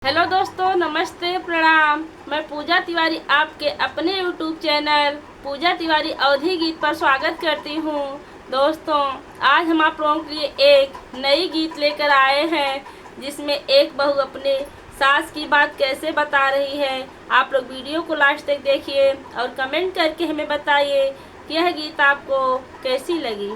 Hello दोस्तों, नमस्ते, प्रणाम। मैं पूजा तिवारी आपके अपने यूट्यूब चैनल पूजा तिवारी अवधी गीत पर स्वागत करती हूँ। दोस्तों, आज हम आप लोगों के लिए एक नई गीत लेकर आए हैं जिसमें एक बहू अपने सास की बात कैसे बता रही है। आप लोग वीडियो को लास्ट तक देखिए और कमेंट करके हमें बताइए कि यह गीत आपको कैसी लगी।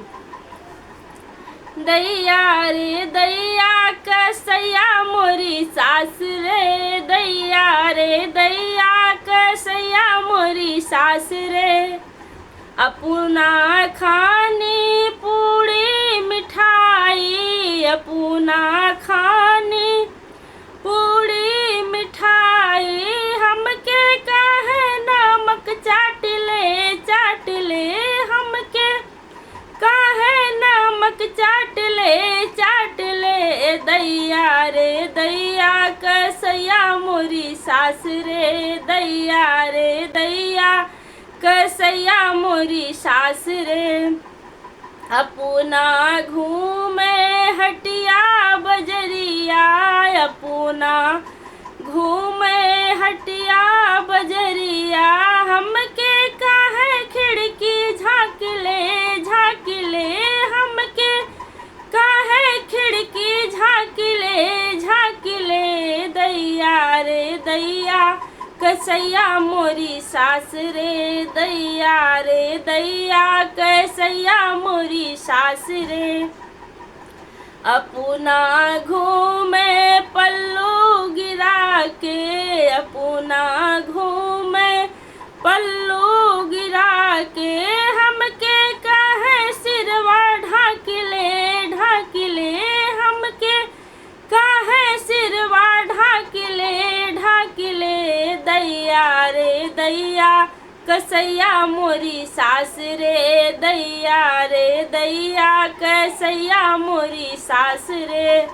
दैया रे दैया कसैया मोरी सास रे, दैया रे दैया कसैया मोरी सास रे। अपना खानी पूड़ी मिठाई, अपना खानी पूड़ी मिठाई, हमके कहे नमक चाट ले हमके काहे नमक चाट ले दैया रे दैया कसैया मोरी सास रे, दैया रे दैया कसैया मोरी सास रे। अपना घूमे हटिया बजरिया, अपना घूमे हटिया बजरिया, हमके काहे खिड़की झाँक ले हमके काहे खिड़की झाँक ले दैया रे दैया कसैया मोरी सास रे, दैया रे दैया कसैया मोरी सास रे। अपना घूमे पल्लू गिरा के, अपना घूमे पल्लू गिरा के, हमके कहे सिरवा ढाक ले हमके काहे सिरवा ढाक ले दैया रे दैया कसैया मोरी सास रे, दैया रे दैया कसैया मोरी सास रे।